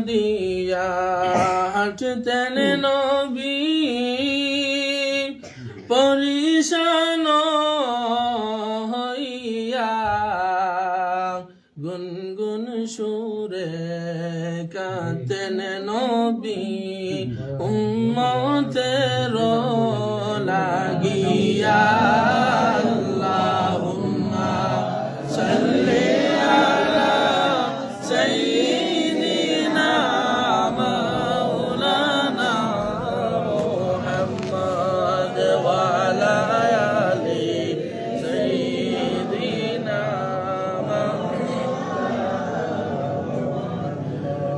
দিয়া হাঁটতেন নবী পরিশান হইয়া গুনগুন সুরে কাঁদতেন নবী উম্মতের লাগিয়া আল্লাহুম্মা সাল্লি আলা সাইয়্যিদিনা মাওলানা মুহাম্মদ ওয়া আলা আলি সাইয়্যিদিনা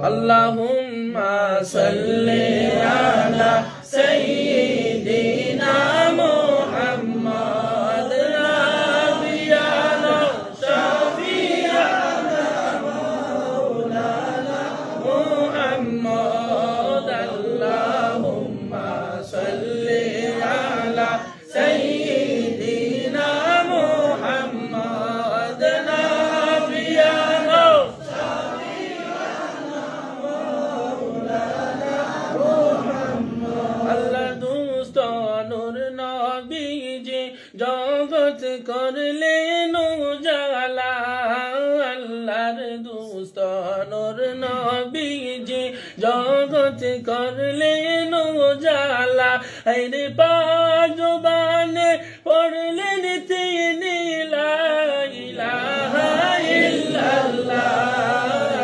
আল্লাহুম্মা সাল্লি আলা সাইয়্যিদিনা মুহাম্মদ নাবিয়ানা শাফিয়ানা মাওলানা মুহাম্মদ আল্লাহুম্মা সাল্লি আলা সাইয়্যিদিনা মুহাম্মদ নাবিয়ানা জগৎ করলেন উজালা আল্লাহর দুস্ত নূর নবীজি জগৎ করলেন উজালা আইরে পাক জবানে পড়লেন তিনি লা ইলাহা ইল্লাল্লাহ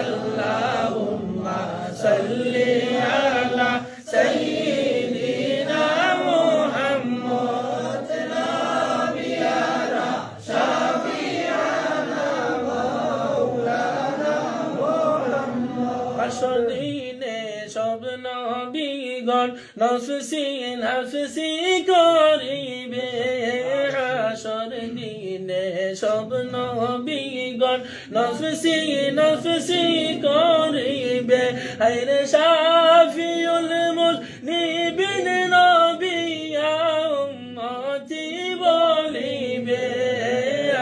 আল্লাহুম্মা সাল্লি আলা সাইয়্যিদিনা মুহাম্মদ নাবিয়ানা শাফিয়ানা মাওলানা মুহাম্মদ হাসর দিনে সব নবীগণ নফসি নফসি করিবে হাসর দিনে সব নবীগণ নফসি নফসি করিবে হায়রে শাফিউল মুজনিবিন নবী উম্মতি বলিবে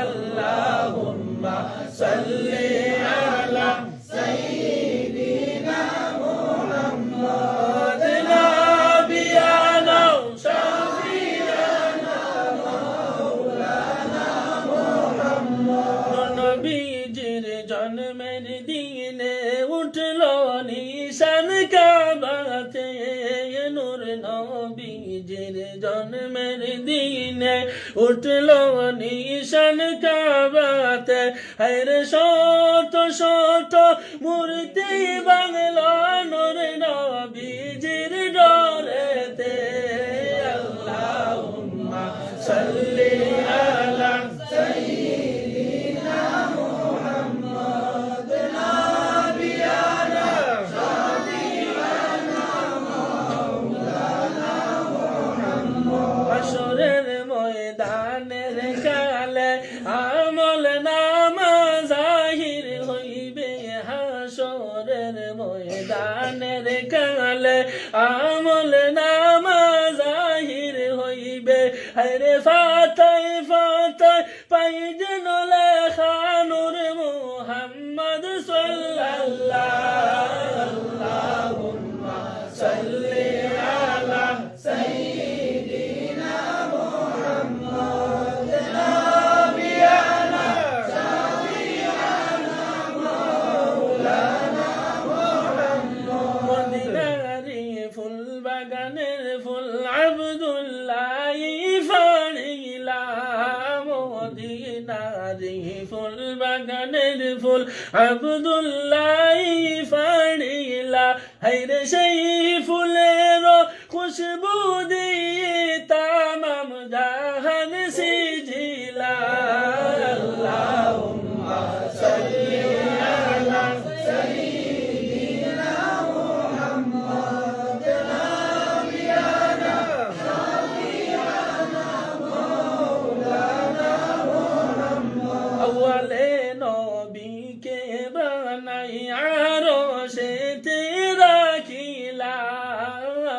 আল্লাহুম্মা সাল্লি আলা সাইয়্যিদিনা মুহাম্মদ নাবিয়ানা শাফিয়ানা মাওলানা মুহাম্মদ নবীজির জন্মের দিনে উঠল নিশান কাবাতে নূর নবীজির জন্মের দিনে উঠল নিশান কাবাতে হায়রে শত শত মূর্তি বাংলা নূর নবীজির ডরেতে আল্লাহুম্মা সাল্লি আলা সাইয়্যিদিনা মুহাম্মদ নাবিয়ানা শাফিয়ানা মাওলানা মুহাম্মদ হাসরের ময়দানের কালে আমল নামা জাহির হইবে হাসরের ময়দানের কালে আমল নামা জাহির হইবে হায়রে ফাতায় ফাতায় পাইজন লেখা নূর মুহাম্মদ সাল্লাল্লাহু আল্লাহুম্মা সাল্লি আলা সাইয়্যিদিনা মুহাম্মদ নাবিয়ানা শাফিয়ানা মাওলানা মুহাম্মদ মদিনারি ফুল বাগানের ফুল আব্দুল্লাহ ফাড়িলা মদিনারি ফুল বাগানের ফুল আব্দুল্লাহ ফাড়িলা হায়রে সেই ফুলের খুশবু দিয়ে তামাম জাহান সিজিলা আল্লাহুম্মা সাল্লি আলা সাইয়্যিদিনা মুহাম্মদ নাবিয়ানা শাফিয়ানা মাওলানা মুহাম্মদ আউয়ালে নবীকে বানাই আরশেতে রাখিলা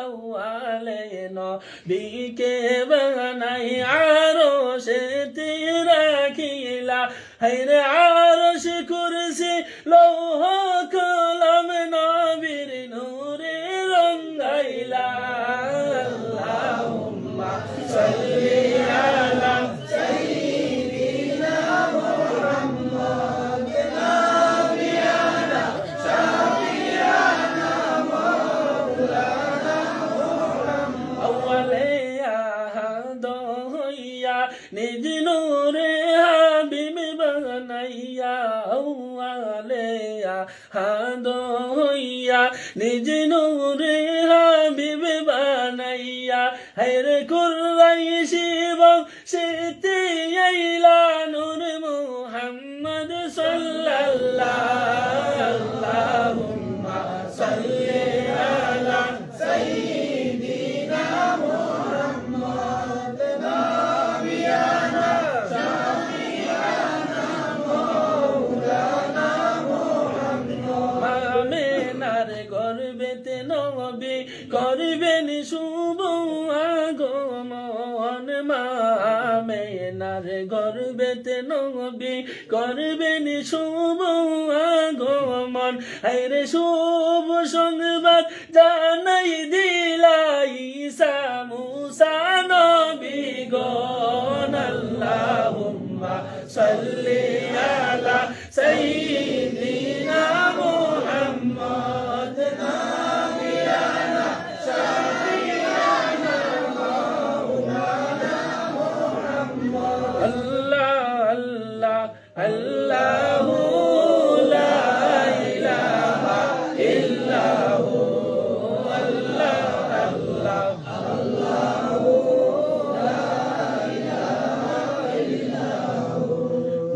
আউয়ালে নবীকে বানাই আরশেতে রাখিলা হায়রে আরশ কুরসি লৌহ কলম হইয়া নিজ নূরে হাবিব বানাইয়া হায়রে কুরাইশি বংশেতে আইলা নূর মুহাম্মদ সাল্লাল্লাহু আল্লাহুম্মা সাল্লি আলা সাইয়্যিদিনা মুহাম্মদ নাবিয়ানা শাফিয়ানা মাওলানা মুহাম্মদ আমিনার গর্বেতে নবী করবেন শুভ আগমন আমিনার গর্বেতে নবী করবেন শুভ আগমন হায়রে শুভ সংবাদ জানাই দিলা ঈসা মুসা নবীগণ আল্লাহুম্মা সাল্লি আলা সাইয়্যিদিনা মুহাম্মদ নাবিয়ানা শাফিয়ানা মাওলানা মুহাম্মদ আল্লাহ আল্লাহ আল্লাহু লা ইলাহা ইল্লাহু আল্লাহ আল্লাহ আল্লাহু লা ইলাহা ইল্লাহু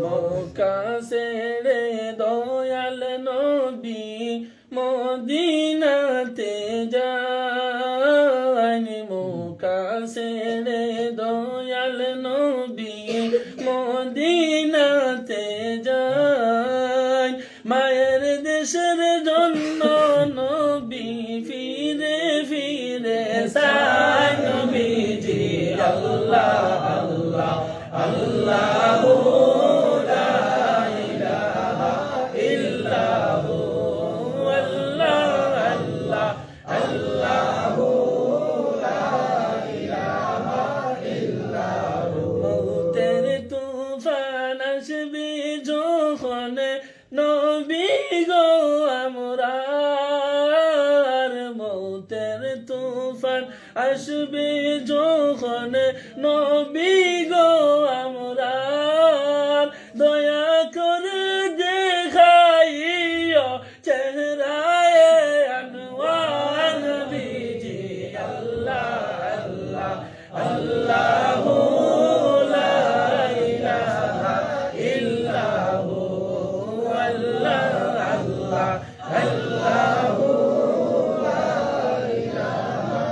মক্কা ছেড়ে দয়াল নবী মদিনাতে যান মক্কা ছেড়ে দয়াল নবী মদিনাতে যান মায়ের দেশের জন্য নবী ফিরে ফিরে সাই নবীজি আল্লাহ আল্লাহ আল্লাহু লা ইলাহা ইল্লাহু আল্লাহ আল্লাহ আল্লাহু লা ইলাহা ইল্লাহু মৌতের তুফান আসবে যখন নবী গো আমরার মৌতের তুফান আসবে যখন নবী গো আমরার দয়া করে দেখাইও চেহারায় আনওয়ার নবীজি আল্লাহ আল্লাহ আল্লাহু লা ইলাহা ইল্লাহু আল্লাহ আল্লাহ আল্লাহু লা ইলাহা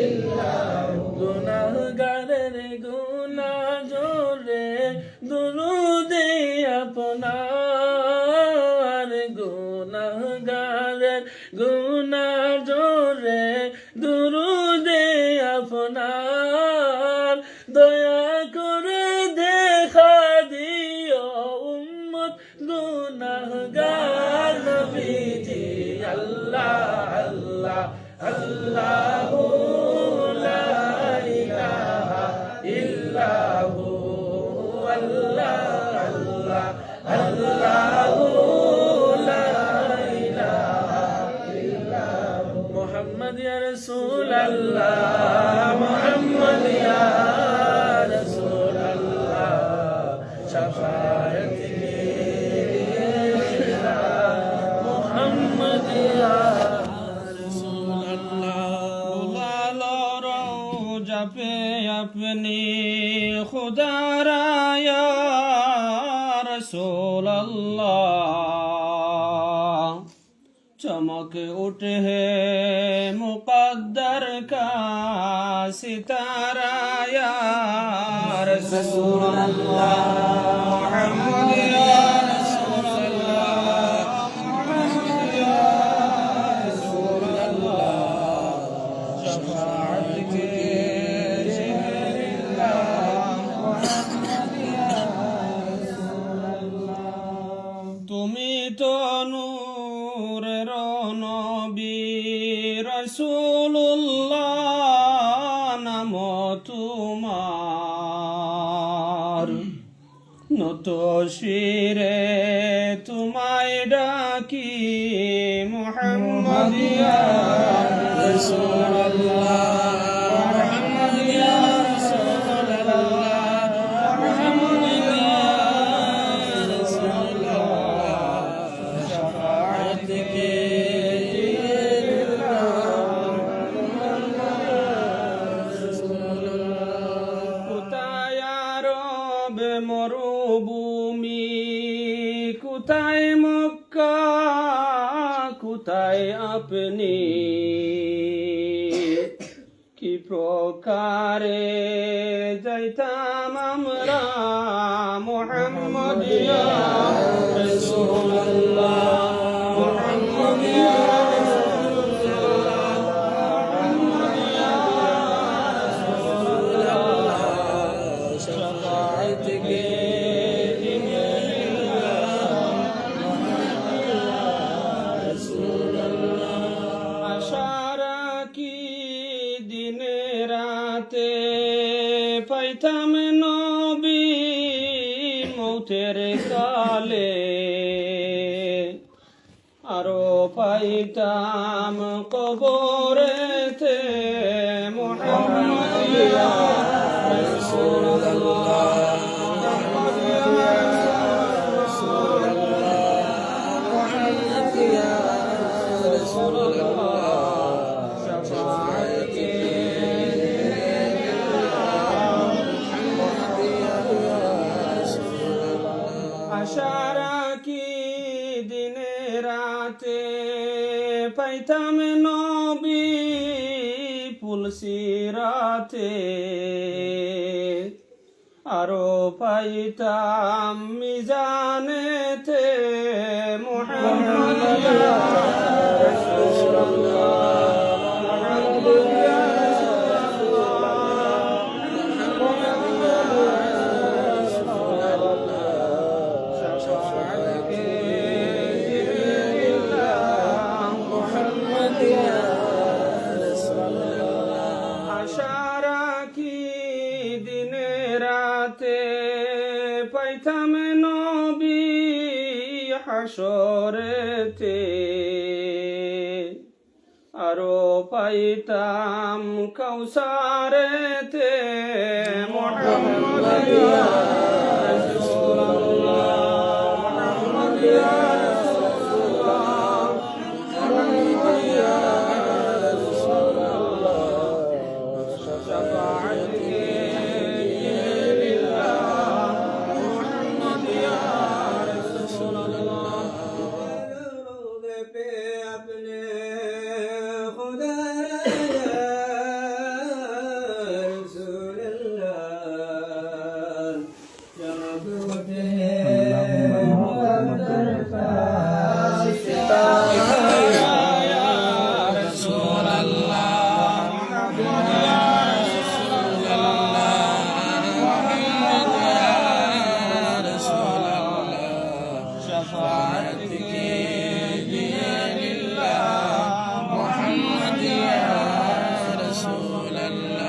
ইল্লাহু গুনাহগারের গুনাহ জোরে দুরুদে আপনার গুনাহগারের গুনাহ জোরে দুরুদে আপনার দয়া করে দেখা দিও উম্মত গুনাহগার নবীজি আল্লাহ আল্লাহ আল্লাহু লা ইলাহা ইল্লাহু আল্লাহ আল্লাহ আল্লাহু লা ইলাহা ইল্লাহু মুহাম্মদ ইয়া রাসূলুল্লাহ মুহাম্মদ ইয়া রাসূলুল্লাহ শাফাআত মুহাম্মদ ইয়া पे अपनी खुदा राया रसूल अल्लाह चमक उठे मुक़द्दर का सितारा या रसूल अल्लाह मुहम्मद या रसूल अल्लाह मुहम्मद या रसूल अल्लाह शफाअत के তুমি তো নূরের নবী রাসূলুল্লাহ নাম তোমার নত শিরে তোমায় ডাকি মুহাম্মদ ইয়া রাসূলুল্লাহ মুহাম্মদ ইয়া রাসূলুল্লাহ মুহাম্মদ ইয়া রাসূলুল্লাহ শাফাআত के ছাড়াই আপনি কি প্রকারে যাইতাম আমরা মুহাম্মদ ইয়া রাসূলুল্লাহ মুহাম্মদ ইয়া পাইতাম নবী মৌতের কালে আরো পাইতাম কবরেতে মুহাম্মদ ইয়া রাসূলুল্লাহ মুহাম্মদ ইয়া রাসূলুল্লাহ মুহাম্মদ ইয়া রাসূলুল্লাহ শাফাআতি আশারা কি দিনে রাতে পাইতাম নবী পুলসিরাতে আরো পাইতাম মিজানেতে মুহাম্মদ ইয়া রাসূলুল্লাহ মুহাম্মদ ইয়া পাইতাম নবী হাসরেতে আরো পাইতাম কাউসারেতে মুহাম্মদ ইয়া রাসূলুল্লাহ মুহাম্মদ ইয়া রাসূলুল্লাহ মুহাম্মদ ইয়া রাসূলুল্লাহ শাফাআতি মুহাম্মদ ইয়া রাসূলুল্লাহ মুহাম্মদ ইয়া রাসূলুল্লাহ শাফাআতি জিলালিল্লাহ মুহাম্মদ ইয়া রাসূলুল্লাহ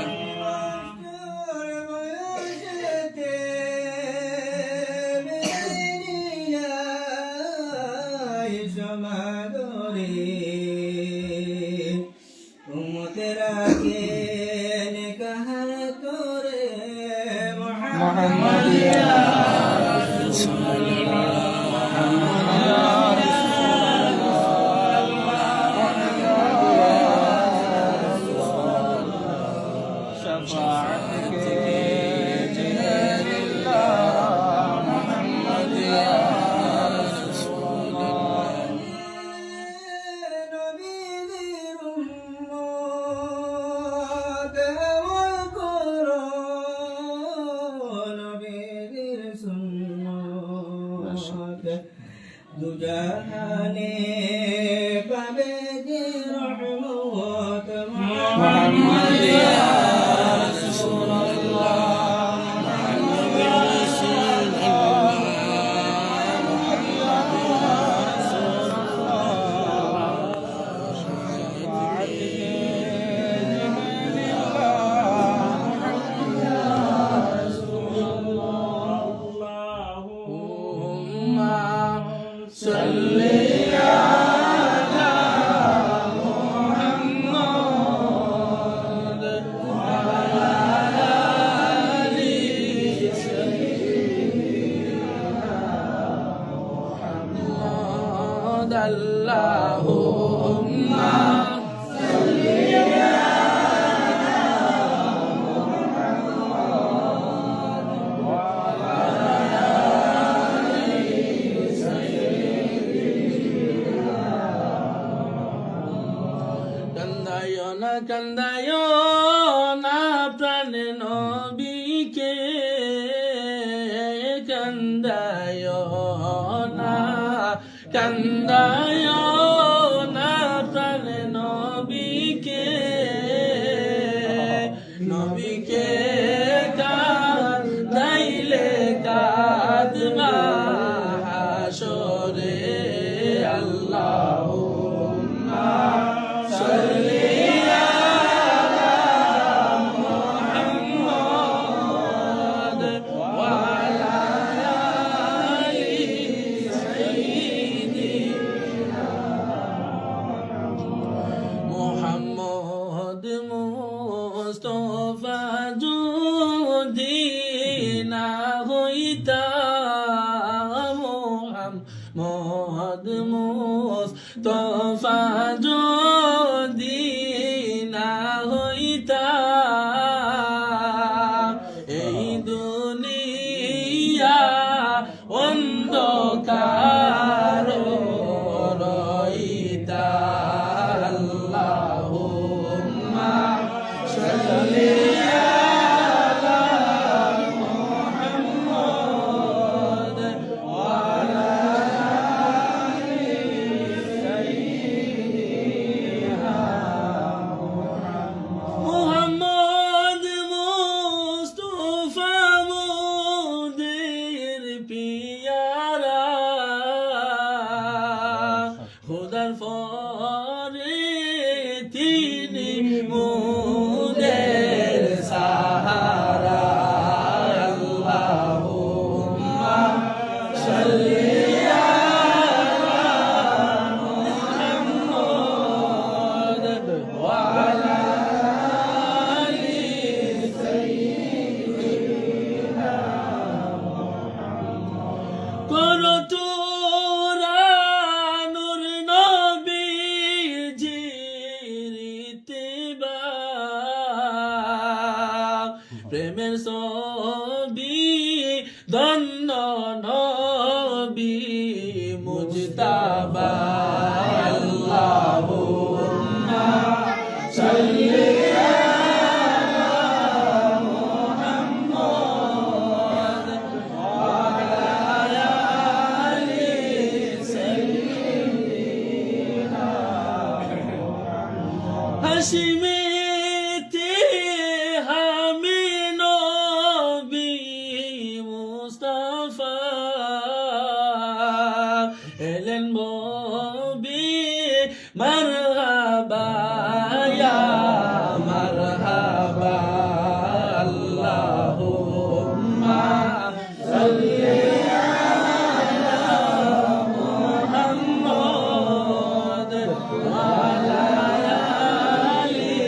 নবীর উম্মত ওয়াল কুরআন নবীর সুন্নাত দুজাহানে পাবে যে রহমত মুহাম্মদ ইয়া রাসূলুল্লাহ মুহাম্মদ ইয়া রাসূলুল্লাহ মুহাম্মদ ইয়া রাসূলুল্লাহ শাফাআতি জিলালিল্লাহ মুহাম্মদ ইয়া রাসূলুল্লাহ আল্লাহুম্মা সাল্লি Allahumma salli ala Muhammad wa ala ali sayyidina কান্দায় না প্রাণ নবীকে কান্দায় না প্রাণ নবীকে নবীকে কান্দাইলে কাঁদবা হাসরে আল্লাহুম্মা সাল্লি আলা মুহাম্মাদ ওয়া আলা আলি সাইয়্যিদিনা মুহাম্মদ মুস্তাফা যদি না হইতা মুহাম্মদ মুস্তাফা যদি না হইতা এই দুনিয়া অন্ধকার রইতা আল্লাহুম্মা সাল্লি আলা মুহাম্মাদ ওয়া আলা আলি সাইয়্যিদিনা মুহাম্মদ মুস্তাফা মোদের পিয়ারা খোদার পরে তিনি মোদের সাহারা আল্লাহুম্মা সাল্লি আলা মুহাম্মাদ ওয়া আলা আলি সাইয়্যিদিনা করো তোরা নূর নবীজির ইত্তিবা প্রেমের ছবি ধন্য নবী মুজতাবা আল্লাহুম্মা সাল্লি আলা মুহাম্মাদ ওয়া আলা আলি সাইয়্যিদিনা হাশিমেতে হামি নবী মুস্তাফা এলেন নবী মারহাবা ইয়া মারহাবা আল্লাহুম্মা সাল্লি আলা মুহাম্মাদ ওয়া আলা আলি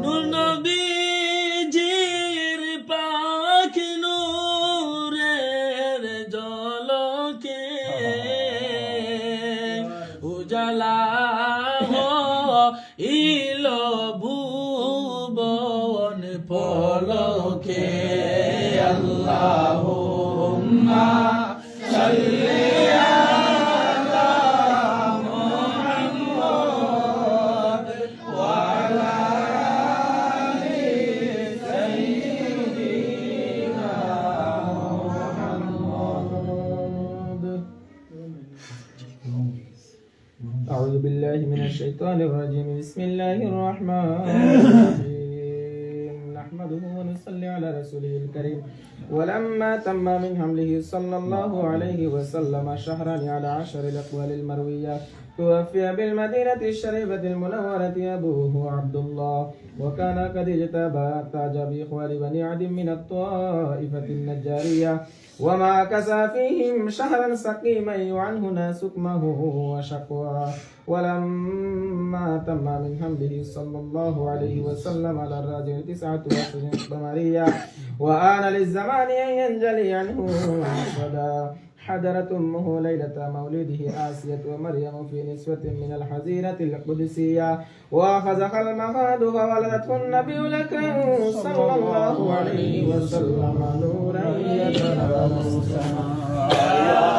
নূর নবীজির পাক নূরের ঝলকে উজালা হইল ভুবন ফলকে আল্লাহুম্মা সাল্লি আলা মুহাম্মাদ ওয়া আলা আলি সাইয়্যিদিনা Muhammad أعوذ بالله من الشيطان الرجيم بسم الله الرحمن الرحيم نحمده ونصلي على رسوله الكريم ولما تم من حمله صلى الله عليه وسلم شهرا على 10 الأقوال المروية توفي بالمدينة الشريفة المنورة أبوه عبد الله وكان قد اجتاز بإخوان بني عد من الطائفة النجارية وما كسى فيهم شهرا سقيما يعنه سكمه وشقواه ولما تم من حمله صلى الله عليه وسلم على الراجل 9 أشهر قمرية وآن للزمان أن ينجلي عنه صدى حضرت أمه ليلة مولده آسية ومريم في نسوة من الحزيرة القدسية وأخذها المخاض فولدته النبي الأكرم صلى الله عليه وسلم نورا يتنام السماء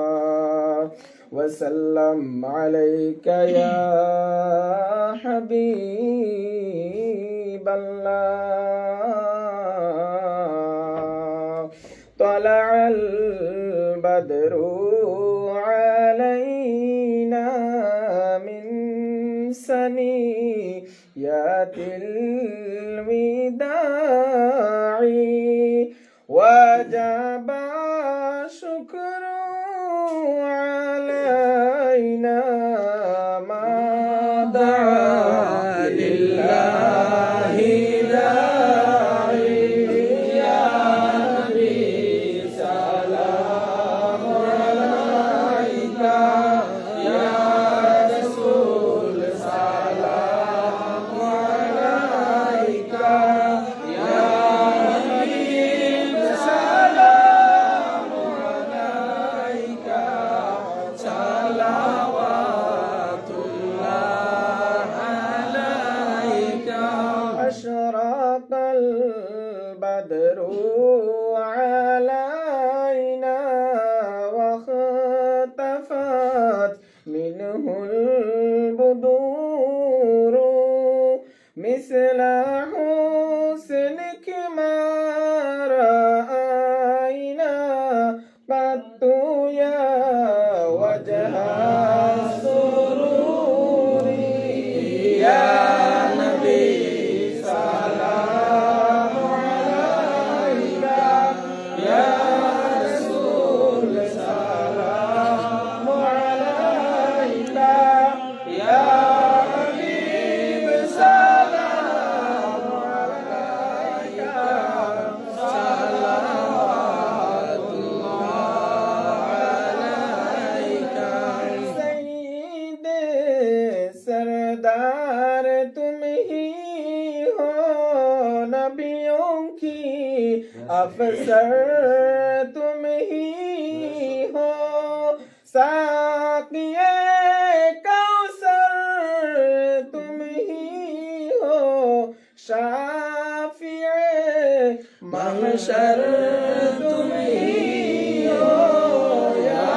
Rasulallah wa sallam alayka ya Habiballah. طلع البدر علينا من سنيات الوداع وجب الشكر علينا ما دعا لله داعي يا نبي سلام عليك يا رسول سلام عليك يا حبيب سلام عليك صلوات الله عليك. أشرق البدر علينا واختفت منه البدور مثل حسنك ما رأينا قط يا وجه السرور يا نبي سلام عليك يا رسول سلام عليك يا حبيب سلام عليك صلوات الله عليك. سيد सरदार तुम ही हो नबियों की अफसर तुम ही हो साक़िए कौसर तुम ही हो शाफ़िए महशर तुम ही हो या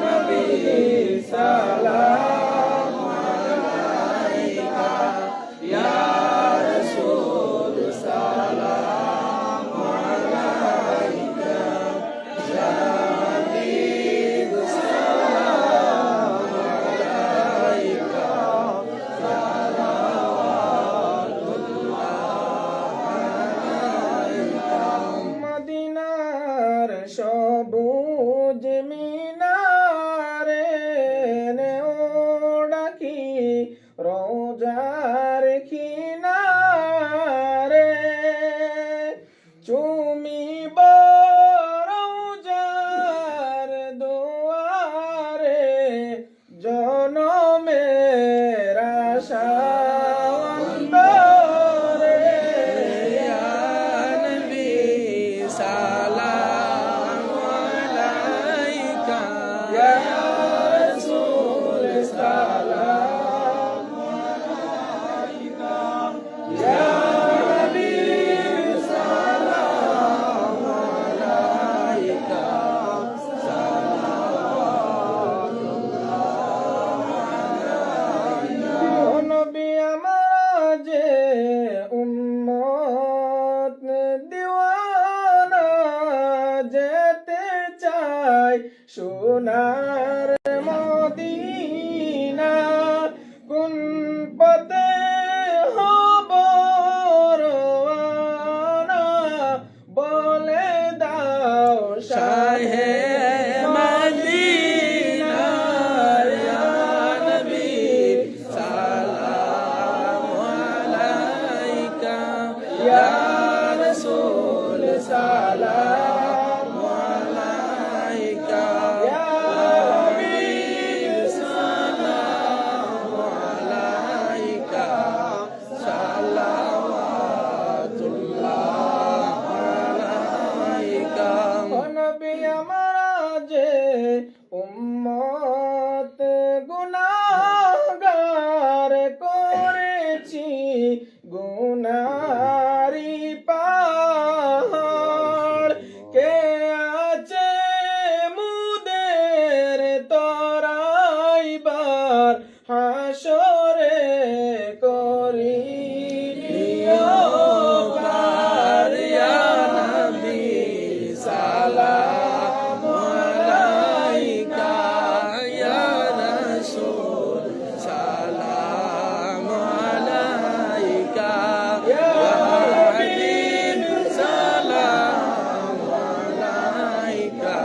नबी सलाम अलैका या रसूल सलाम अलैका या हबीब सलाम अलैका মদিনার সবুজ মিনারে নেও ডাকি রোজার কিনারে চুমিব রোজার দুয়ারে জনমের আশা অন্তরে ইয়া নবী সালাম আলাইকা ইয়া রাসূল সালাম আলাইকা ইয়া হাবিব সালাম আলাইকা নবী আমার যে উম্মত দিওয়ানা যেতে চাই সোনার মদিনা কোন পথে হব রওয়ানা বলে দাও শাহে মদিনা ইয়া নবী সালাম আলাইকা ইয়া রাসূল সালাম আলাইকা ইয়া হাবিব সালাম আলাইকা সালাওয়াতুল্লাহ আলাইকা. ও নবী আমার যে উম্মত গুনাহগার করেছি গুনারি পাহাড় কে আছে মুদের তরাইবার হাসরে করি পার ইয়া নবী সালাম আলাইকা ইয়া রাসূল সালাম আলাইকা ইয়া হাবিব সালাম আলাইকা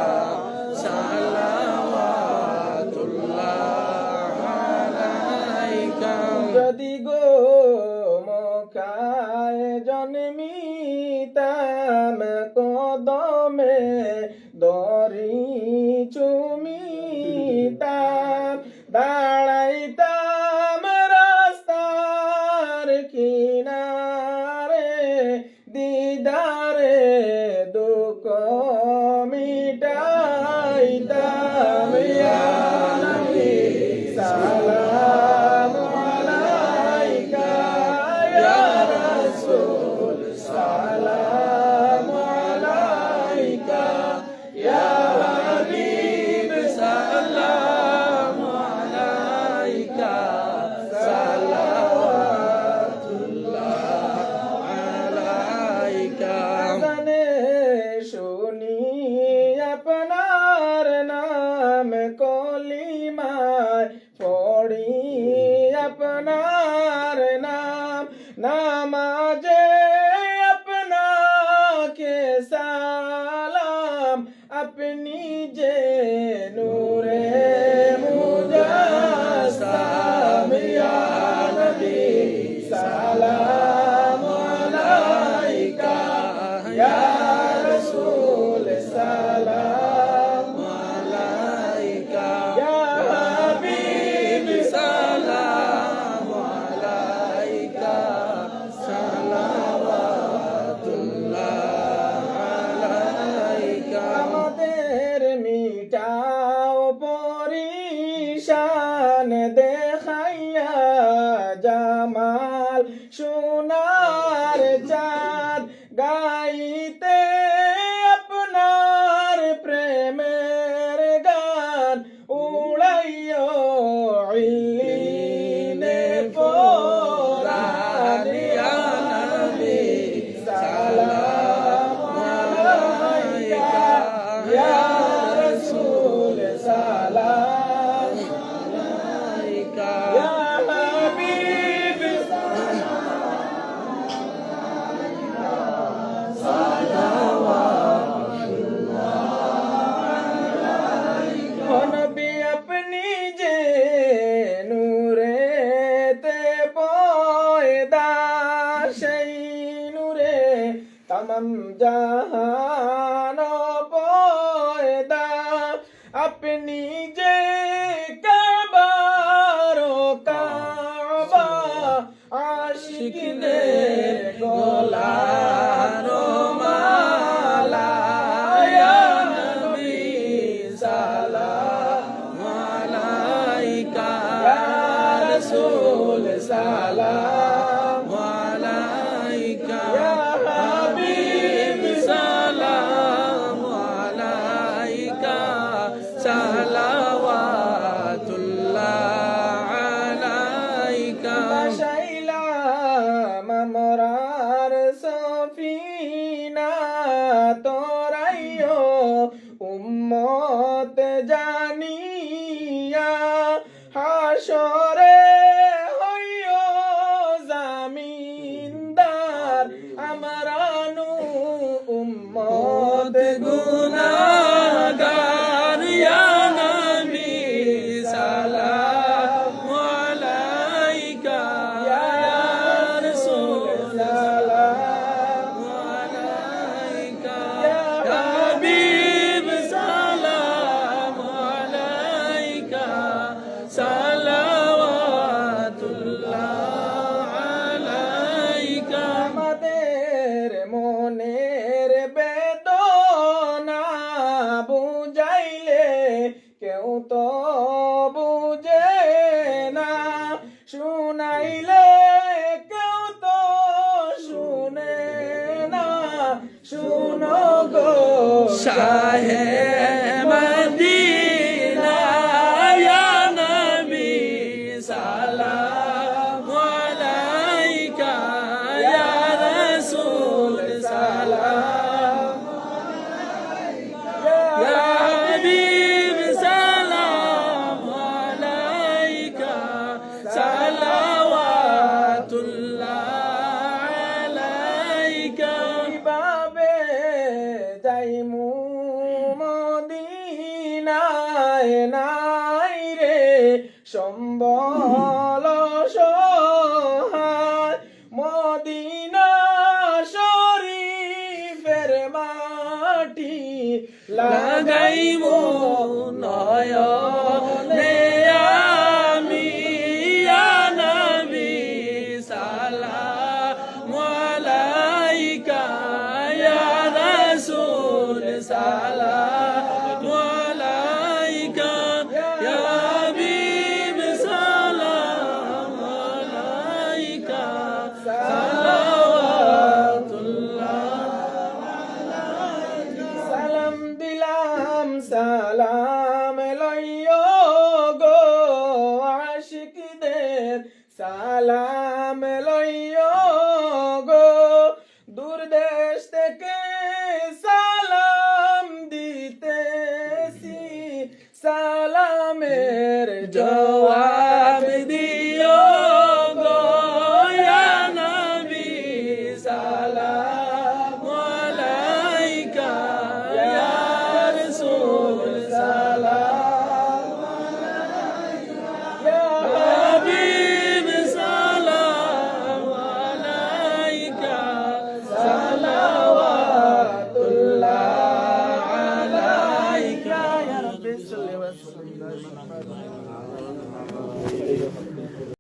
সালাওয়াতুল্লাহ আলাইকা যদি গো মক্কায় জন্মিতাম কদমে দরি চুমিতাম দাঁড়াইতাম রাস্তার কিনারে দিদারে দুঃখ মিটাইতাম ইয়া নবী সালাম আলাইকা ইয়া রাসূল সালাম আলাইকা ইয়া হাবিব সালাম আলাইকা সালাওয়াতুল্লাহ আলাইকা জানে শুনি আপনার নাম কলিমায় পড়ি আপনার নাম নামাজে আপনাকে সালাম আপনি যে নূরে মুজাসসাম ইয়া নবী সালাম আলাইকা ইয়া রাসূল সালাম আলাইকা ইয়া হাবিব সালাম আলাইকা সালাওয়াতুল্লাহ আলাইকা আমাদের মিটাও পরিশান দেখাইয়া জামাল সোনার চাঁদ গাইতে আপনার প্রেমের গান উড়াইও ইল্লিনে পরান ইয়া নবী সালাম আলাইকা ইয়া রাসূল সালাম আলাইকা ইয়া হাবিব নবী আপনি যে নূরে তে পয়দা সেই নূরে তমাম জাহান পয়দা আপনি যে কাবার কাবা আশিকদের গলার মালা ইয়া নবী সালাম আলাইকা ইয়া রাসূল সালাম আলাইকা ইয়া হাবিব সালাম আলাইকা সালাওয়াতুল্লাহ আলাইকা শাইলাম আমরার সফিনা তোরাইও উম্মত জানিয়া হাসরে হইও জামিনদার আমরানু উম্মত গুনাহগার ইয়া নবী সালাম আলাইকা ইয়া রাসূল সালাম আলাইকা ইয়া হাবিব সালাম আলাইকা সালাওয়াতুল্লাহ আলাইকা আমাদের শাহে মদিনা ইয়া নবী সালাম আলাইকা ইয়া রাসূল সালাম ইয়া হাবিব সালাম আলাইকা সালাওয়াতুল্লাহ আলাইকা কিভাবে যাইমু মদিনায় নাই রে সম্বল সহায় মদিনা শরীফের মাটি লাগাইমু নয়নে আমি ইয়া নবী সালাম আলাইকা ইয়া রাসূল সালাম আলাইকা ইয়া হাবিব সালাম আলাইকা সালাওয়াতুল্লাহ সালাম দিলাম সালাম লইও গো আশিকদের সালাম লইও গো দূর দেশ থেকে সালাম দিতেছি সালামের জবাব দিও গো ইয়া নবী সালাম আলাইকা ইয়া রাসূল সালাম আলাইকা ইয়া হাবিব সালাম আলাইকা সালাওয়াতুল্লাহ আলাইকা ইয়া রাব্বি সাল্লি ওয়া সাল্লিম